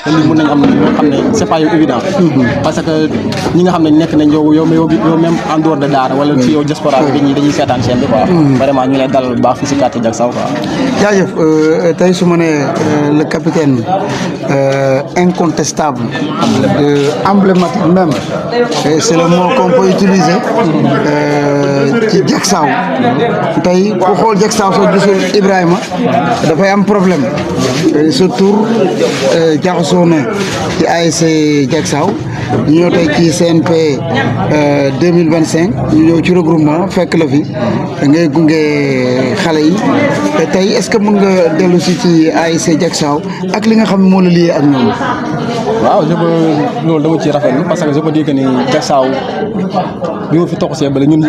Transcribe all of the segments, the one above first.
te lii mën nañ am loo xam ne c'est pas évident parce que ñi nga xam ne nekk nañ yow même en dehors de Daara wala ci yow diaspora bi dañuy seetaan chaîne bi quoi vraiment ñu lay dalal bu baax fii si quartier Diacksao quoi. jaajëf tey su ma nee le capitaine incontestable emblématique même c'est le mot qu'on peut utiliser ci Diacksao tey ku xool Diacksao soo gisul Ibrahima dafay am problème surtout jaxasoo na ci ASC Diacksao ñu ñëw tey ci CNP 2025 ñu ñëw ci regroupement fekk la fi ngay gunge xale yi tey est-ce que mën nga dellu si ci ASC Diacksao ak li nga xam ne moo la lié ak ñoom. waaw loolu dama ciy rafetlu parce que je peux dire que ni Diacksao bi ma fi toog see bële ñun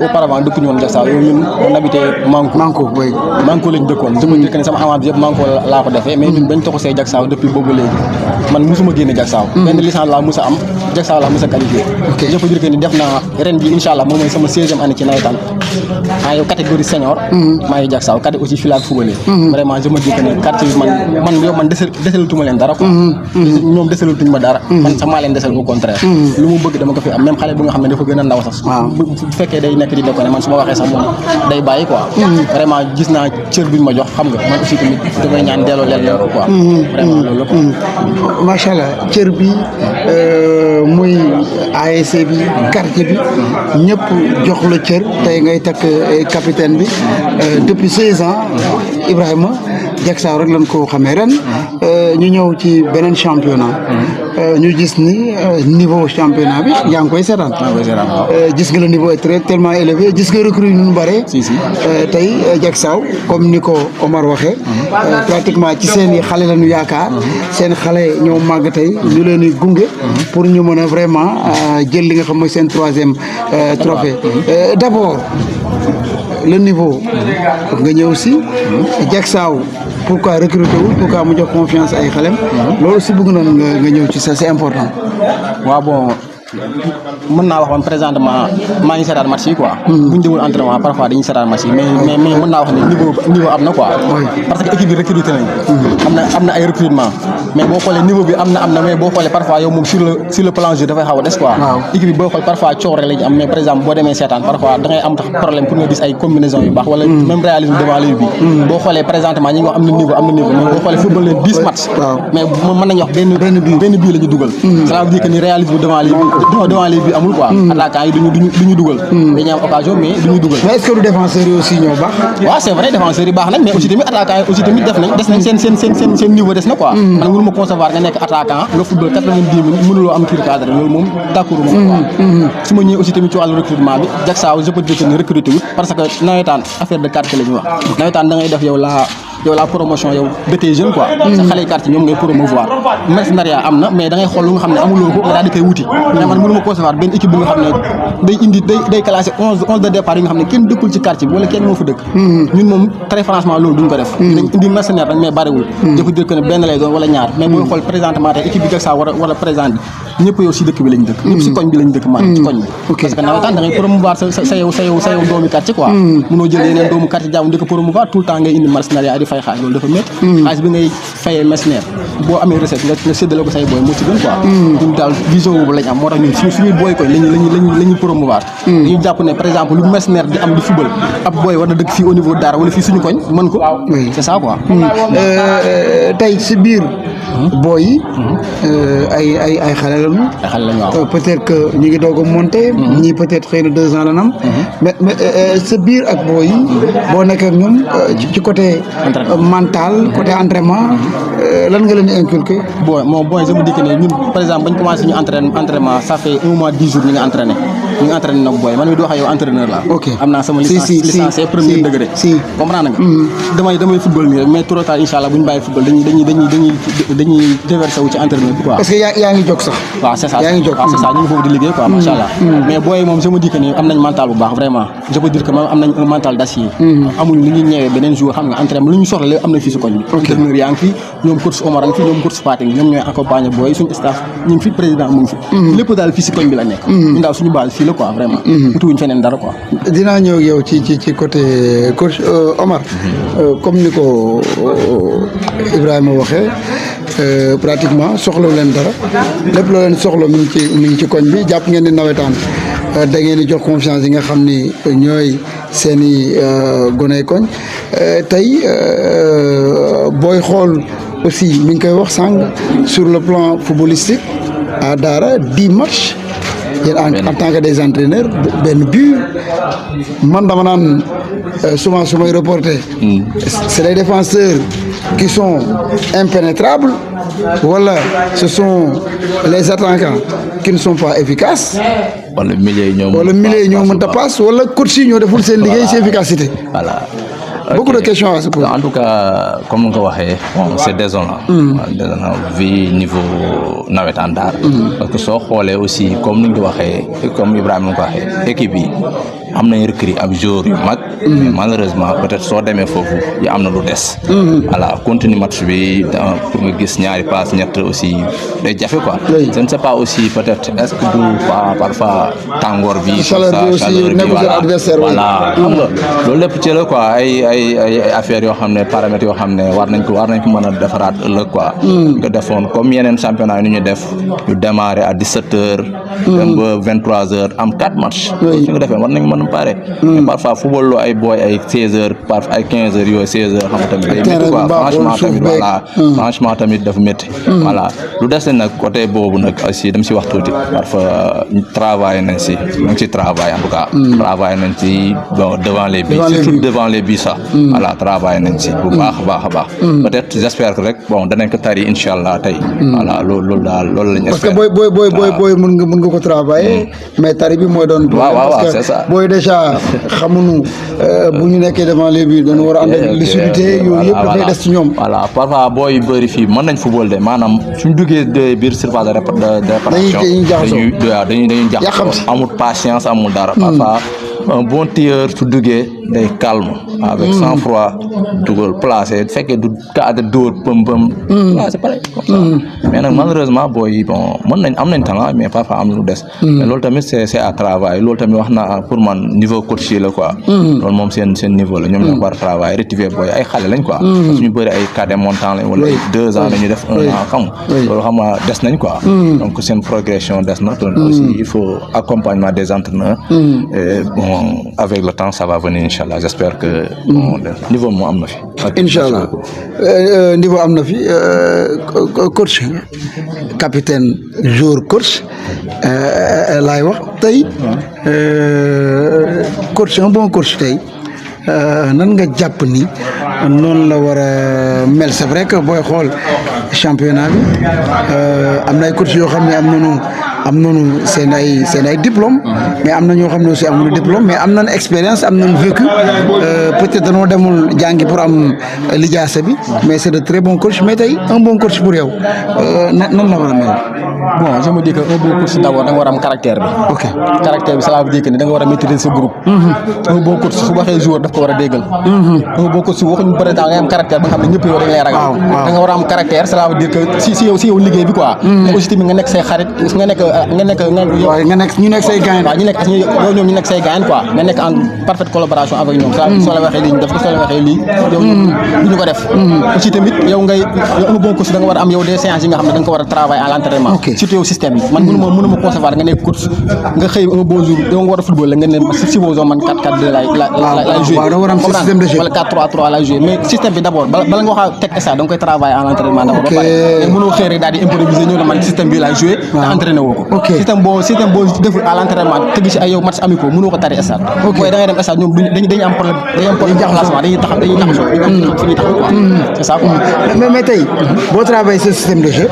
auparavant dëkkuñu woon Diacksao yow ñun on habitait Manko oui Manko lañ dëkkoon je peux dire que ni sama avant bi yëpp Manko laa ko defee mais ñun bañ toog see Diacksao depuis boobu léegi man musuma génne Diacksao benn licence laa mus a am Diacksao laa mus a qualifié je peux dire que ni def naa ren bi incha allah moom mooy sama 16e année ci nawetaan maa yow catégorie senior maa ngi Diacksao caté aussi fii laa footballé vraiment je me dis que ni quartier bi man desalatuma leen dara quoi ñoom desalatuñ ma dara man sax maa leen desal au contraire lu mu bëgg dama ko fi am même xale bu nga xam ne dafa gën a ndaw sax bu fekkee day nekk di déconné man su ma waxee sax moom day bàyyi quoi vraiment gis naa cër buñ ma jox xam nga man aussi tamit damay ñaan delloo leen ko quoi vraiment loolu la quoi macha allah cër bi muy ASC bi quartier bi ñëpp jox la cër tey ngay takk capitaine bi depuis 16 ans Ibrahima Diacksao rek lañ ko xamee ren ñu ñëw ci beneen championnat ñu gis ni niveau championnat bi yaa ngi koy seetaan gis nga le niveau est très tellement élevé gis nga recrue ñu bare tey Diacksao comme ni ko Omar waxee pratiquement ci seen i xale lañu yaakaar seen xale ñoo màgg tey ñu leen di gunge pour ñu mën a vraiment jël li nga xam mooy seen 3e trophée d'abord le niveau nga ñëw si Diacksao pourquoi recruter wu pourquoi mu jox confiance ay xalem loolu si bëgg na nga ñëw ci ça c'est important. waaw bon mën naa wax man présentement maa ngi seetaan match yi quoi bu ñu demul entraînement parfois dañuy seetaan match yi mais mën naa wax ne niveau am na quoi parce que équipe bi recruté nañ am na ay recrutement mais boo xoolee niveau bi am na mais boo xoolee parfois yow moom sur le plan jeu dafay xaw a des quoi équipe bi boo xool parfois coow rek lañu am mais par exemple boo demee seetaan parfois da ngay am tax problème pour nga gis ay combinaison yu baax wala même réalisme devant les buts boo xoolee présentement ñi nga wax am na niveau mais boo xoolee football leen 10 matchs mais mën nañu wax benn but la ñu dugal cela veut dire que ni réalisme devant les buts amul quoi attaquant yi duñu dugal dañuy am occasion mais duñu dugal mais est-ce que du défenseurs yi aussi ñoo baax waaw c'est vrai défenseurs yi baax nañ mais aussi tamit attaquant yi aussi tamit des nañ seen niveau des na quoi man mënu ma concevoir nga nekk attaquant nga football 90 minutes mënuloo am tir cadre loolu moom d'accord ma quoi su ma ñëwee aussi tamit ci wàllu recrutement bi Diacksao je peux dire que ni recruté wut parce que nawetaan affaire de quartier la ñu wax nawetaan da ngay def yow la promotion yow de tes jeunes quoi sa xale quartier ñoom ngay promouvoir mercenariat am na mais da ngay xool lu nga xam ne amuloo ko nga daal di koy wuti mais man mënu ma concevoir benn équipe bu nga xam ne day classé 11 de départ yi nga xam ne kenn dëkkul ci quartier bi wala kenn moo fa dëkk ñun moom très franchement loolu duñ ko def dañ indi mercenaire rek mais bariwul je peux dire que ne benn lay doon wala ñaar mais booy xool présentement tey équipe bi Diacksao war a présenter ñëpp yow si dëkk bi lañ dëkk ñëpp si koñ bi lañ dëkk maanaam ci koñ bi parce que nawetaan da ngay promouvoir sa yow doomu quartier quoi mënoo jël yeneen doomu quartier jàmm di ko promouvoir tout le temps ngay indi mercenariat di fay xaalis loolu dafa métti xaalis bi ngay fayee mercenaire boo amee recette nga séddale ko say booy moo ci gën quoi ñun daal vision boobu lañ am moo tax ñun suñuy booy koñ lañu promouvoir dañu jàpp ne par exemple lu mercenaire di am di football ab booy war na dëkk fii au niveau Daara wala fii suñu koñ mën ko c'est ça quoi tey si biir booy yi ay xale lañu waaw peut-être que ñu ngi doog a monter ñii peut-être xëy na 2 ans la nam mais sa biir ak booy yi boo nekk ak ñoom ci côté mental côté entraînement lan nga leen di inculquer bon je me dis que ne ñun par exemple bañ commencé ñu entraînement ça fait 1 mois 10 jours ñu ngi entraîné nag booy man mi di wax ak yow entraîneur la am naa sama licence premier degré comprendre nga damay football nii rek mais trop tard inchallah bu ñu bàyyi football dañuy déverser wu ci entraîneur bi quoi parce que yaa ngi jóg sax waaw c'est ça yaa ngi jóg c'est ça ñu ngi foofu di liggéey quoi machallah mais booy moom je me dis que ni am nañ mental bu baax vraiment je peux dire que am nañ un mental d'acier amuñu li ñuy ñëwee beneen jour xam nga entraînement lu ñu soxla lépp am na fii si koñ bi entraîneur yaa ngi fi ñoom coach Omar a ngi fi ñoom coach Fating ñoom ñooy accompagner booy suñu staff ñu ngi fi président mu ngi fi lépp daal fii si koñ bi la nekk ñu daal suñu base fii la quoi vraiment utuwuñ feneen dara quoi dinaa ñëw yow ci côté coach Omar comme ni ko Ibrahima waxee pratiquement soxla leen dara lépp loo leen soxla mi ngi ci koñ bi jàpp ngeen ni nawetaan da ngeen di jox confiance yi nga xam ni ñooy seen i goney koñ tey booy xool aussi mi ngi koy wax sànq sur le plan footballistique à Daara 10 matchs yéen en tant que des entraîneurs benn but man dama naan souvent su may reporter c'est les défenseurs qui sont impénétrables wala ce sont les attaquants qui ne sont pas efficaces wala milieu yi ñoo mënta passe wala coach yi ñoo deful seen liggéey ci efficacité. Voilà. Beaucoup de questions à se poser. En tout cas, comme nga ko waxee bon c'est désolant. Désolant vu niveau nawetaan Daara. Parce que soo xoolee aussi comme ni ñu ko waxee comme Ibrahima ni ko waxee équipe yi am nañ recrues am joueurs yu mag. mais malheureusement peut-être soo demee foofu yi am na lu des. voilà continue match bi pour nga gis ñaari passe ñett aussi day jafe quoi. je ne sais pas aussi peut-être est-ce que du pas parfois tàngoor bi. chaleur bi aussi nekkul seen adversaire. voilà xam nga loolu lépp ci la quoi ay affaires yoo xam ne paramètres yoo xam ne war nañ ko mën a defaraat ëllëg quoi. nga defoon comme yeneen championnat yi ni ñu def ñu démarrer à 17h. dem ba 23h am 4 matchs. su nga defee war nañ mën a pare. mais parfois football lu ay booy ay 16h parfois ay 15h yooyu 16h xam nga tamit day métti quoi franchement tamit voilà franchement tamit dafa métti. voilà lu des nag côté boobu nag aussi dem si wax tuuti parfois travail nañ si ñu ngi si travail en tout cas. travail nañ si bon devant les buts surtout devant les buts sax. voilà travail nañ si bu baax a baax peut-être j'espère que rek bon danañ ko tari incha allah tey. voilà loolu daal loolu lañ espère. parce que booy mën nga ko travailler mais tari bi mooy doon. waaw c'est ça booy déjà xamuñu bu ñu nekkee devant les buts dañu war a ànd ak lucidité yooyu yëpp dafay des ci ñoom. voilà parfois booy bëri fii mën nañ football de maanaam suñ duggee de biir surface de réparation dañuy jaxasoo amul patience amul dara. parfois un bon tireur su duggee day calme avec sang-froid dugal placé fekkee du cadre dóor pëm c'est pareil comme ça mais nag malheureusement booy bon am nañ talent mais parfois am lu des mais loolu tamit c'est à travail loolu tamit wax na pour man niveau coach la quoi loolu moom seen niveau la ñoom ñoo war a travail rectifier booy ay xale lañ quoi parce que ñu bëri ay cadets montants lañ wala ay 2 ans la ñu def 1 an xam loolu xam nga des nañ quoi donc seen progression des na donc aussi il faut accompagnement des entraîneurs et bon avec le temps ça va venir inchallah j'espère que niveau moo am na fi inchallah niveau am na fi coach capitaine joueur coach laay wax tey coach un bon coach tey nan nga jàpp ni noonu la war a mel c'est vrai que booy xool championnat bi am na ay coach yoo xam ne am nañu seen ay diplôme mais am na ñoo xam ne aussi amuñu diplôme mais am nañ expérience am nañ vécu peut-être dañoo demul jàngi pour am lijaasa bi mais c'est de très bons coach mais tey un bon coach pour yow nan la war a mel. bon je me dis que un bon coach d'abord da nga war a am caractère bi. ok caractère bi ça veut dire que ni da nga war a maîtriser sa groupe. un bon coach su waxee joueur daf ko war a déggal. un bon coach su waxuñu peut être da ngay am caractère ba nga xam ne ñëpp yow dañ lay ragal. da nga war a am caractère cela veut dire que si yow liggéey bi quoi. mais aussi tamit nga nekk say xarit nga nekk ñu nekk say gaañ. waaw ñoom ñu nekk say gaañ quoi nga nekk en parfaite collaboration avec ñoom. soo la waxee lii ñu def ko soo la waxee lii yow du ñu ko def. aussi tamit yow un bon coach da nga war a am yow des séances yi nga xam ne da nga ko war a travailler à l'entraînement. surtout yow système bi man mënuma concevoir nga nekk coach nga xëy un bon jour yow nga war a football la nga ne supposons man 4-4-2 lay jouer wala 4-3-3 lay jouer mais système bi d'abord bala nga wax a teg ça da nga koy travailler à l'entraînement d'abord ba pare mais mënoo xëy rek daal di improviser ñëw ne man système bi lay jouer te entraîné woo ko système boo deful à l'entraînement tëgg ci ay yow match amicaux mënoo ko tari stade mooy da ngay dem stade ñoom dañuy am problème déplacement dañuy taxasoo fi ñuy taxaw quoi c'est ça quoi mais tey boo travailler ce système de jeu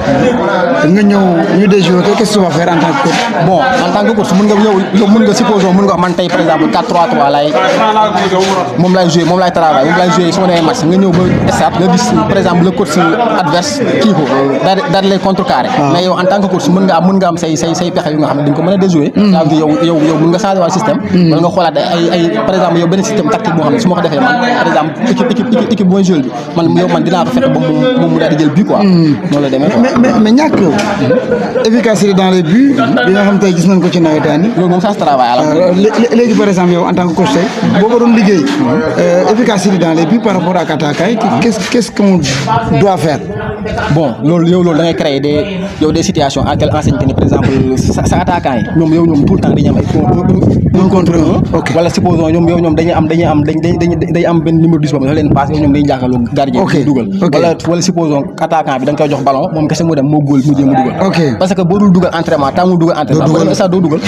nga ñëw ñu déjouer ko qu'est-ce que tu vas faire en tant que coach. bon en tant que coach mën nga supposons mën nga man tey par exemple 4-3-3 moom lay jouer su ma demee match nga ñëw ba stade nga gis par exemple le coach adverse kii ko daal lay contrecarrer mais yow en tant que coach mën nga am say pexe yu nga xam ne di nga ko mën a déjouer ça veut dire yow mën nga changer wàll système wala nga xoolaat ay par exemple yow benn système tactique boo xam ne su ma ko defee man par exemple équipe mooy joueur bi man dinaa ko fexe ba mu daal di jël but quoi noonu la demee mais ñàkk efficacité dans les buts bi nga xam tey gis nañ ko ci nawetaan yi. loolu moom ça se travaille à la léegi par exemple yow en tant que coach tey boo ko doon liggéey efficacité dans les buts par rapport ak attaquant yi qu'est-ce qu'on doit faire. bon loolu da ngay créer des situations à quelle enseigne que ni par exemple sa attaquant yi ñoom tout le temps dañuy am ay un contre un. wala supposons ñoom dañuy am benn numéro 10 boobu dafa leen passe ñoom dañuy jàkkaarloo gardien bi dugal. wala supposons attaquant bi da nga koy jox ballon moom kese mu dem moo góol mu jéem a dugal. parce que boo dul dugal entraînement temps mu dugal entraînement boo demee stade doo dugal.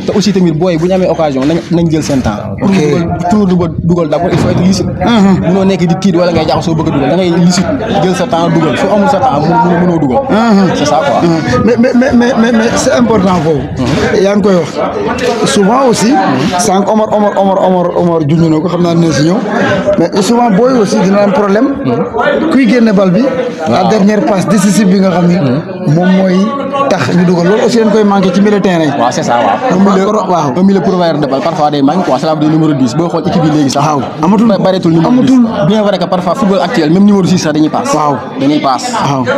te aussi tamit booy bu ñu amee occasion nañ jël seen temps. pour dugal d'abord il faut être lucide. munoo nekk di tiit wala ngay jaxasoo bëgg a dugal da ngay lucide jël sa temps dugal su amul sa temps mënoo dugal. c'est ça quoi. mais c'est important foofu. yaa ngi koy wax souvent aussi. sànq Omar junj na ko xam naa dina si ñëw mais souvent booy aussi dina am problème. kuy génne bal bi. la dernière passe décisive bi nga xam ni. moom mooy tax ñu dugal loolu aussi dañ koy manqué ci milieu terrain yi. waaw c'est ça waaw. un milieu pourvoyeur de balle parfois day manqué quoi ça veut dire numéro 10 boo xool équipe yi léegi sax. waaw amatul numéro 10 bien vrai que parfois football actuel même numéro 6 sax dañuy passe. dañuy passe.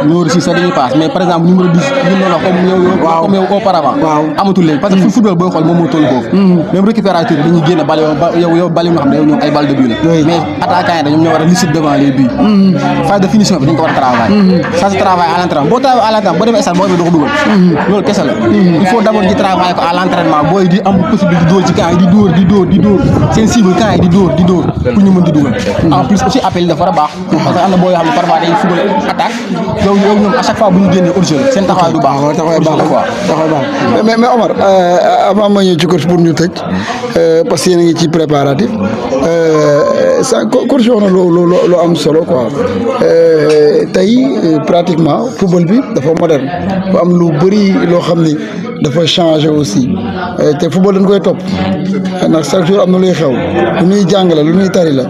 numéro 6 sax dañuy passe mais par exemple numéro 10 ñun noonu la comme yow auparavant. amatul léegi parce que football booy xool moom moo toll foofu. même récupérateur yi dañuy génn bal yow bal yi nga xam ne ñoom ay balle de but la. mais attaquant yi dañoom ñoo war a lucide devant les buts. phase de finition bi dañ ko war a travailler. ça se travaille à l'entraînement boo travaille à l'entraînement boo demee stade boo doo ko dugal. loolu kese la. il faut d'abord di travailler ko à l'entraînement booy di am possibilité di dóor ci camp yi di dóor seen cible camp yi di dóor pour ñu mën di dugal. en plus aussi appel dafa war a baax. parce que am na booy yoo xam ne parfois day football attaque yow ñoom à chaque fois bu ñu génnee hors-jeu seen taxawaay du baax. taxawaay baax mais Omar avant ma ñëw ci coach pour ñu tëj parce que yéen a ngi ci préparatif sa coach wax na loo am solo quoi tey pratiquement football bi dafa moderne ba am lu bëri loo xam ni dafa changer aussi te football dañ koy topp ndax chaque jour am na luy xew lu ñuy jàng la lu ñuy tari la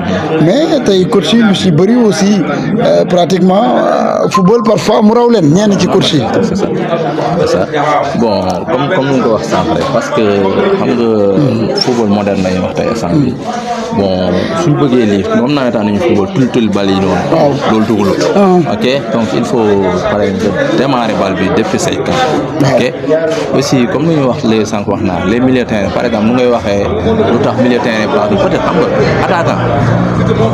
mais tey coach yi lu si bëri aussi pratiquement football parfois mu raw leen ñenn ci coach yi. c'est ça bon comme ni nga ko wax sànq rek parce que xam nga football moderne lañuy wax tey instant bi bon suñu bëggee lii moom nawetaan nañu football tul bal yi noonu. loolu dugalul. ok donc il faut par exemple démarrer bal bi depuis say camp. ok aussi comme ni ñu wax les sànq wax naa les milieux terrain par exemple nu ngay waxee lu tax milieu terrain baax peut-être xam nga attaquant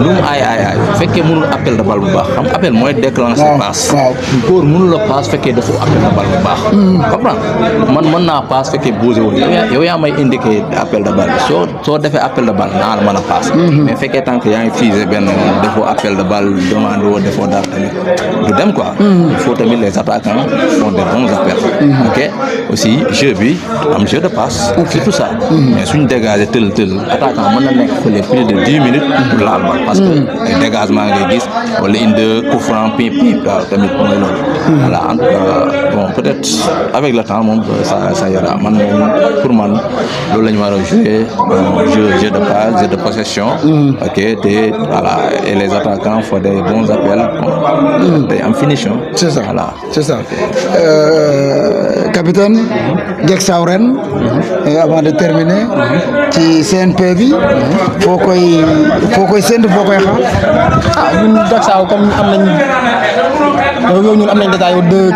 lu mu aay bu fekkee mënul appel de balle bu baax xam appel mooy déclencher passe. góor mënul la passe fekkee dafa appel de balle bu baax. comprendre man mën naa passe fekkee bougé wul yow yaa may indiquer appel de balle soo defee appel de balle naa la mën a passe. mais fekkee tant que yaa ngi fusé benn defoo appel de balle demande woo defoo dara tamit du dem quoi. il faut tamit les attaquants font des bons appels. ok aussi jeu bi am jeu de passe. c'est tout ça. mais suñ dégagé tël attaquant mën na nekk fële plus de 10 minutes pour laal bal parce que ay dégagement ngay gis wala indi coup franc pip waaw tamit mooy loolu. voilà en tout cas bon peut-être avec le temps moom ça ira man moom pour man loolu la ñu war a jouer jeu de passe jeu de possession. ok te voilà et les attaquants font des bons appels day am finition. c'est ça voilà c'est ça capitaine Diacksao ren avant de terminer ci CNP bi foo koy séntu foo koy xaar. ñun Diacksao comme am nañ ñun am nañ déjà yow deux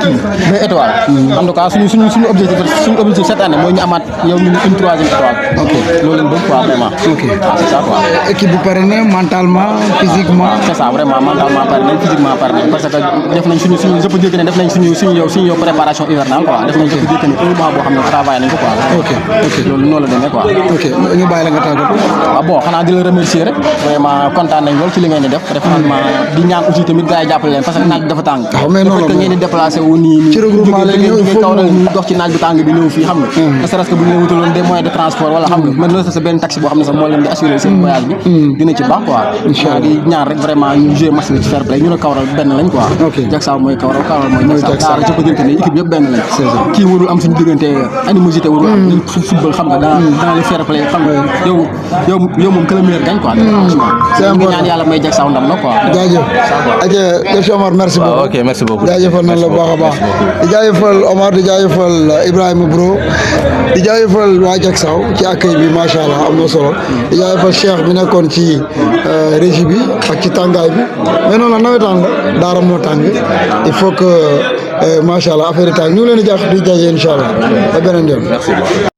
étoiles. en tout cas suñu objectif cette année mooy ñu amaat yow ñun une troisième étoile. ok loolu lañ bëgg quoi vraiment. ok c'est ça quoi. équipe bu pare ne mentalement physiquement. c'est ça vraiment mentalement pare nañ physiquement pare nañ parce que def nañ suñu je peux dire que ne def nañ suñu préparation hivernale quoi def nañ je peux dire que ne un mois boo xam ne travail nañ ko quoi. ok loolu noonu la demee quoi. ok ñu bàyyi la nga tàggatoo. waaw bon xanaa di la remercier rek vraiment kontaan nañ lool ci li ngeen di def vraiment di ñaan aussi tamit gars yi jàppale leen parce que naaj bi dafa tàng. mais non ngeen di déplacé wu nii ci regroupement la ñëw kaw na ñu dox ci naaj bu tàng bi ñëw fii xam nga ne serait-ce que bu ñu leen wutaloon des moyens de transport wala xam nga mën na sa benn taxi boo xam ne sax moo leen di assurer seen voyage bi dina ci baax quoi inchallah di ñaan rek vraiment ñu jouer match bi ci fair play ñu ne Kaolack benn lañ quoi Diacksao mooy Kaolack mooy Diacksao daara je peux dire que ne équipe yëpp benn lañ kii warul am suñu diggante animosité warul am ñu football xam nga dans le fair play xam nga yow moom que le meilleur gagne quoi c'est important ñaan yàlla may Diacksao ndam na quoi jaajëf aja Omar merci beaucoup ok merci beaucoup jaajëfal nañ la baax a baax di jaajëfal Omar di jaajëfal Ibrahima Bro di jaajëfal waa Diacksao ci accueil bi macha allah am na solo di jaajëfal Cheikh bi nekkoon ci régie bi ak ci tàngaay bi mais noonu la nawetaan la daara moo tàng il faut que macha allah affaire yi taal ñu ngi leen di jàpp di jaajëf incha allah ba beneen yoon. merci beaucoup.